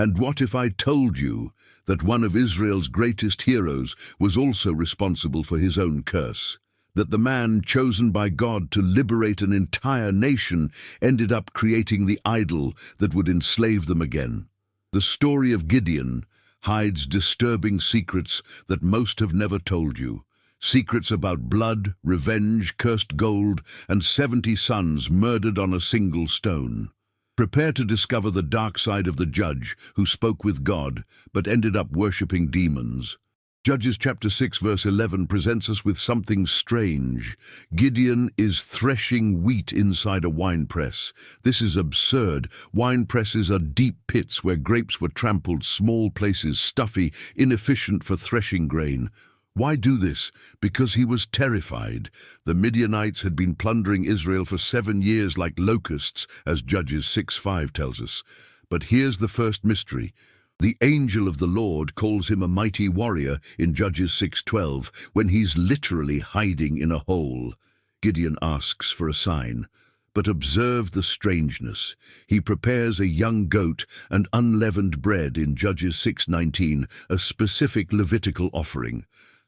And what if I told you that one of Israel's greatest heroes was also responsible for his own curse? That the man chosen by God to liberate an entire nation ended up creating the idol that would enslave them again? The story of Gideon hides disturbing secrets that most have never told you. Secrets about blood, revenge, cursed gold, and 70 sons murdered on a single stone. Prepare to discover the dark side of the judge who spoke with God but ended up worshipping demons. Judges chapter 6 verse 11 presents us with something strange. Gideon is threshing wheat inside a winepress. This is absurd. Winepresses are deep pits where grapes were trampled, small places, stuffy, inefficient for threshing grain. Why do this? Because he was terrified. The Midianites had been plundering Israel for 7 years like locusts, as Judges 6:5 tells us. But here's the first mystery. The angel of the Lord calls him a mighty warrior in Judges 6:12, when he's literally hiding in a hole. Gideon asks for a sign. But observe the strangeness. He prepares a young goat and unleavened bread in Judges 6:19, a specific Levitical offering.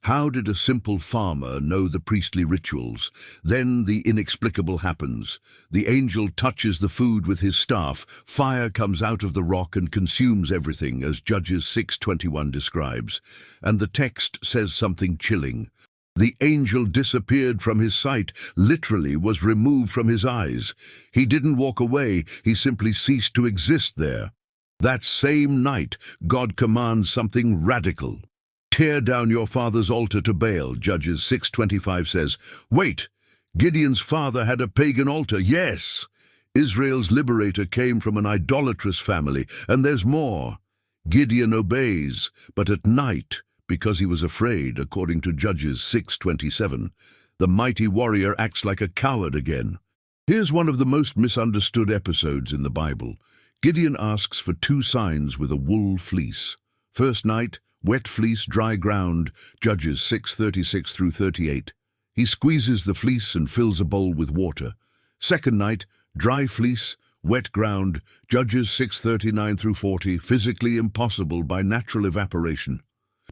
How did a simple farmer know the priestly rituals? Then the inexplicable happens. The angel touches the food with his staff. Fire comes out of the rock and consumes everything, as Judges 6:21 describes. And the text says something chilling. The angel disappeared from his sight, literally was removed from his eyes. He didn't walk away, he simply ceased to exist there. That same night, God commands something radical. Tear down your father's altar to Baal, Judges 6:25 says. Wait, Gideon's father had a pagan altar, yes. Israel's liberator came from an idolatrous family, and there's more. Gideon obeys, but at night, because he was afraid, according to Judges 6:27. The mighty warrior acts like a coward again. Here's one of the most misunderstood episodes in the Bible. Gideon asks for 2 signs with a wool fleece. First night, wet fleece, dry ground, Judges 6:36 through 38. He squeezes the fleece and fills a bowl with water. Second night, dry fleece, wet ground, Judges 6:39 through 40, physically impossible by natural evaporation.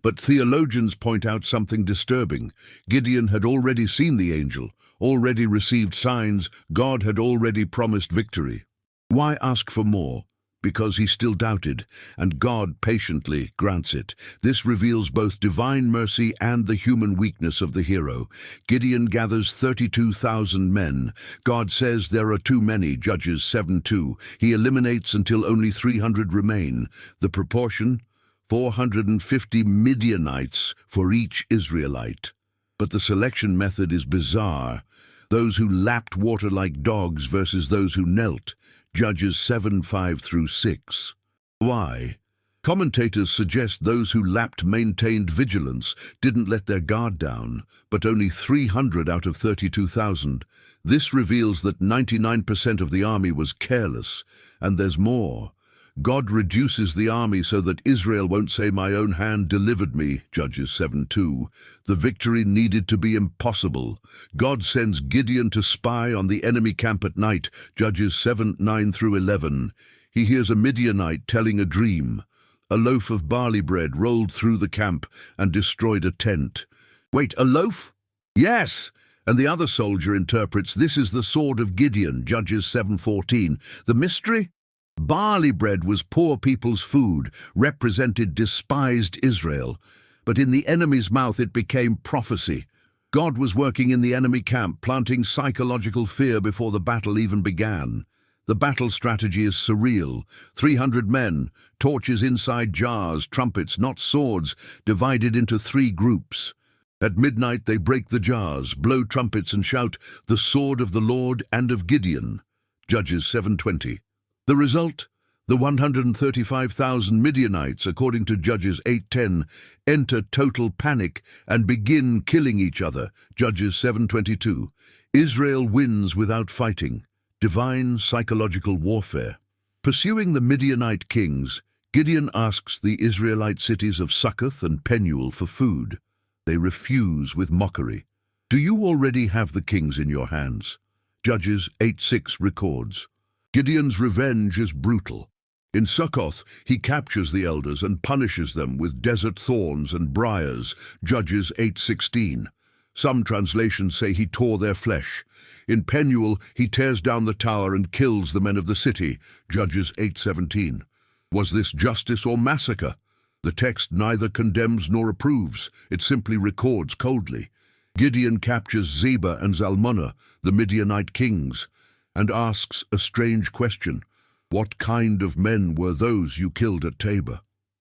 But theologians point out something disturbing. Gideon had already seen the angel, already received signs, God had already promised victory. Why ask for more? Because he still doubted, and God patiently grants it. This reveals both divine mercy and the human weakness of the hero. Gideon gathers 32,000 men. God says there are too many, Judges 7:2. He eliminates until only 300 remain. The proportion? 450 Midianites for each Israelite. But the selection method is bizarre. Those who lapped water like dogs versus those who knelt. Judges 7:5 through 6. Why? Commentators suggest those who lapped maintained vigilance, didn't let their guard down, but only 300 out of 32,000. This reveals that 99% of the army was careless, and there's more. God reduces the army so that Israel won't say, "My own hand delivered me," Judges 7:2. The victory needed to be impossible. God sends Gideon to spy on the enemy camp at night, Judges 7:9 through 11. He hears a Midianite telling a dream. A loaf of barley bread rolled through the camp and destroyed a tent. Wait, a loaf? Yes! And the other soldier interprets, "This is the sword of Gideon," Judges 7:14. The mystery? Barley bread was poor people's food, represented despised Israel. But in the enemy's mouth it became prophecy. God was working in the enemy camp, planting psychological fear before the battle even began. The battle strategy is surreal. 300 men, torches inside jars, trumpets, not swords, divided into 3 groups. At midnight they break the jars, blow trumpets and shout, "The sword of the Lord and of Gideon." Judges 7:20. The result? The 135,000 Midianites, according to Judges 8:10, enter total panic and begin killing each other, Judges 7:22. Israel wins without fighting. Divine psychological warfare. Pursuing the Midianite kings, Gideon asks the Israelite cities of Succoth and Penuel for food. They refuse with mockery. Do you already have the kings in your hands? Judges 8:6 records. Gideon's revenge is brutal. In Succoth, he captures the elders and punishes them with desert thorns and briars, Judges 8:16. Some translations say he tore their flesh. In Penuel, he tears down the tower and kills the men of the city, Judges 8:17. Was this justice or massacre? The text neither condemns nor approves. It simply records coldly. Gideon captures Zebah and Zalmunna, the Midianite kings, and asks a strange question. What kind of men were those you killed at Tabor?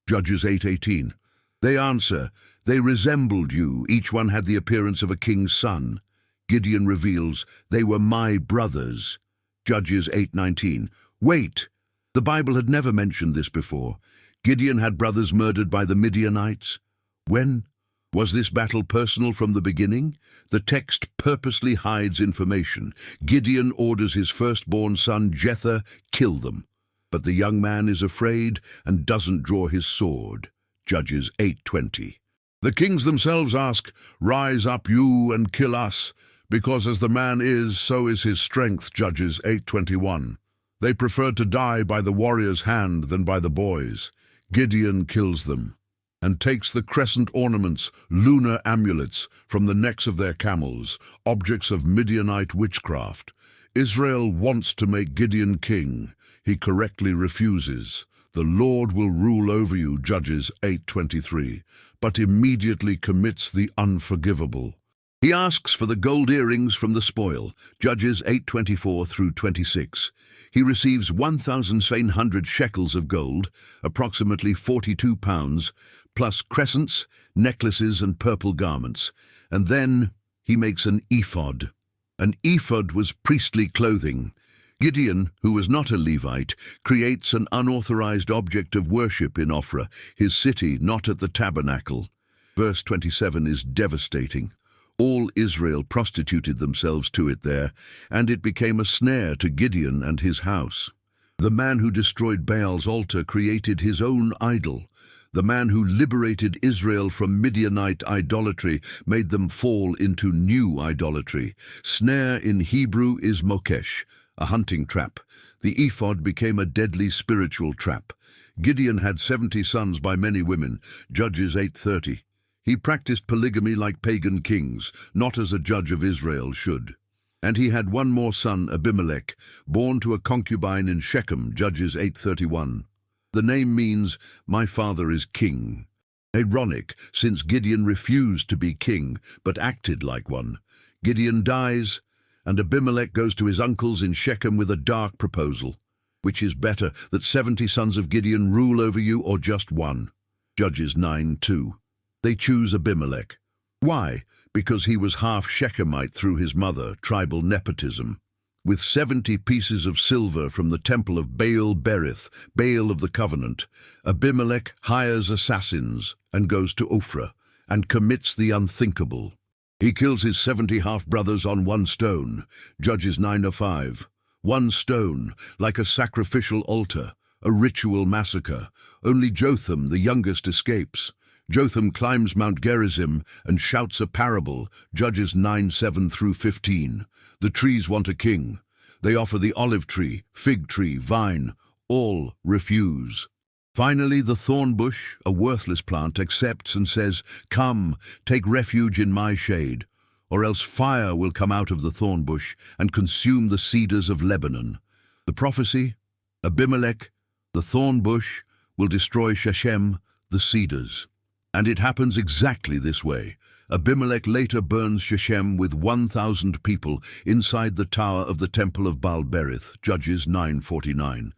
Judges 8:18. They answer, they resembled you, each one had the appearance of a king's son. Gideon reveals, they were my brothers. Judges 8:19. Wait! The Bible had never mentioned this before. Gideon had brothers murdered by the Midianites. When? Was this battle personal from the beginning? The text purposely hides information. Gideon orders his firstborn son Jether, kill them. But the young man is afraid and doesn't draw his sword. Judges 8:20. The kings themselves ask, rise up you and kill us, because as the man is, so is his strength. Judges 8:21. They preferred to die by the warrior's hand than by the boys. Gideon kills them and takes the crescent ornaments, lunar amulets, from the necks of their camels, objects of Midianite witchcraft. Israel wants to make Gideon king. He correctly refuses. The Lord will rule over you, Judges 8:23, but immediately commits the unforgivable. He asks for the gold earrings from the spoil, Judges 8:24 through 26. He receives 1,700 shekels of gold, approximately 42 pounds, plus crescents, necklaces, and purple garments. And then he makes an ephod. An ephod was priestly clothing. Gideon, who was not a Levite, creates an unauthorized object of worship in Ophrah, his city, not at the tabernacle. Verse 27 is devastating. All Israel prostituted themselves to it there, and it became a snare to Gideon and his house. The man who destroyed Baal's altar created his own idol. The man who liberated Israel from Midianite idolatry made them fall into new idolatry. Snare in Hebrew is mokesh, a hunting trap. The ephod became a deadly spiritual trap. Gideon had 70 sons by many women, Judges 8:30. He practiced polygamy like pagan kings, not as a judge of Israel should. And he had one more son, Abimelech, born to a concubine in Shechem, Judges 8:31. The name means, my father is king. Ironic, since Gideon refused to be king, but acted like one. Gideon dies, and Abimelech goes to his uncles in Shechem with a dark proposal. Which is better, that 70 sons of Gideon rule over you, or just one? Judges 9:2. They choose Abimelech. Why? Because he was half Shechemite through his mother, tribal nepotism. With 70 pieces of silver from the temple of Baal Berith, Baal of the covenant, Abimelech hires assassins and goes to Ophrah and commits the unthinkable. He kills his 70 half-brothers on one stone, Judges 9:5. One stone, like a sacrificial altar, a ritual massacre. Only Jotham, the youngest, escapes. Jotham climbs Mount Gerizim and shouts a parable, Judges 9:7 through 15. The trees want a king. They offer the olive tree, fig tree, vine. All refuse. Finally, the thorn bush, a worthless plant, accepts and says, come, take refuge in my shade, or else fire will come out of the thorn bush and consume the cedars of Lebanon. The prophecy, Abimelech, the thorn bush, will destroy Shechem, the cedars. And it happens exactly this way. Abimelech later burns Shechem with 1,000 people inside the tower of the temple of Baal Berith, Judges 9:49.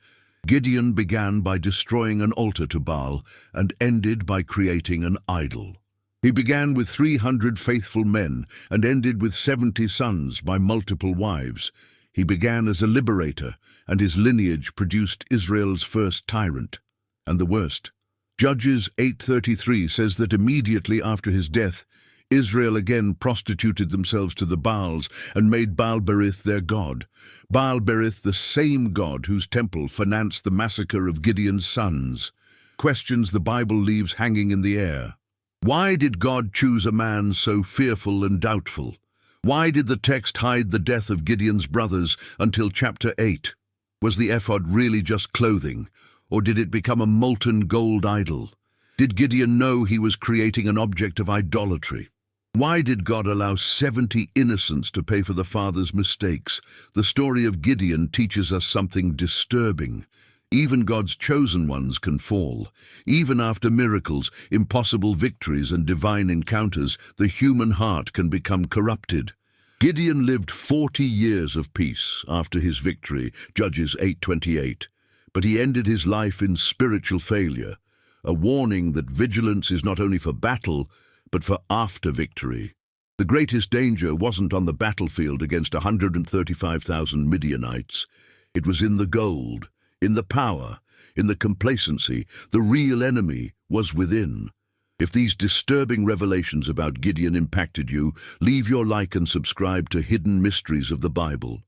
Gideon began by destroying an altar to Baal and ended by creating an idol. He began with 300 faithful men and ended with 70 sons by multiple wives. He began as a liberator, and his lineage produced Israel's first tyrant. And the worst. Judges 8:33 says that immediately after his death, Israel again prostituted themselves to the Baals and made Baal Berith their god. Baal Berith, the same god whose temple financed the massacre of Gideon's sons. Questions the Bible leaves hanging in the air. Why did God choose a man so fearful and doubtful? Why did the text hide the death of Gideon's brothers until chapter 8? Was the ephod really just clothing? Or did it become a molten gold idol? Did Gideon know he was creating an object of idolatry? Why did God allow 70 innocents to pay for the father's mistakes? The story of Gideon teaches us something disturbing. Even God's chosen ones can fall. Even after miracles, impossible victories, and divine encounters, the human heart can become corrupted. Gideon lived 40 years of peace after his victory, Judges 8:28. But he ended his life in spiritual failure, a warning that vigilance is not only for battle, but for after victory. The greatest danger wasn't on the battlefield against 135,000 Midianites. It was in the gold, in the power, in the complacency. The real enemy was within. If these disturbing revelations about Gideon impacted you, leave your like and subscribe to Hidden Mysteries of the Bible.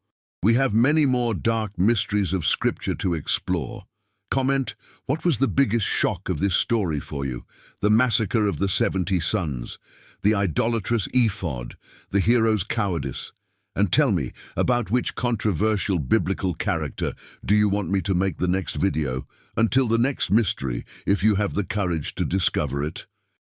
We have many more dark mysteries of Scripture to explore. Comment, what was the biggest shock of this story for you? The massacre of the 70 sons, the idolatrous ephod, the hero's cowardice. And tell me, about which controversial biblical character do you want me to make the next video? Until the next mystery, if you have the courage to discover it.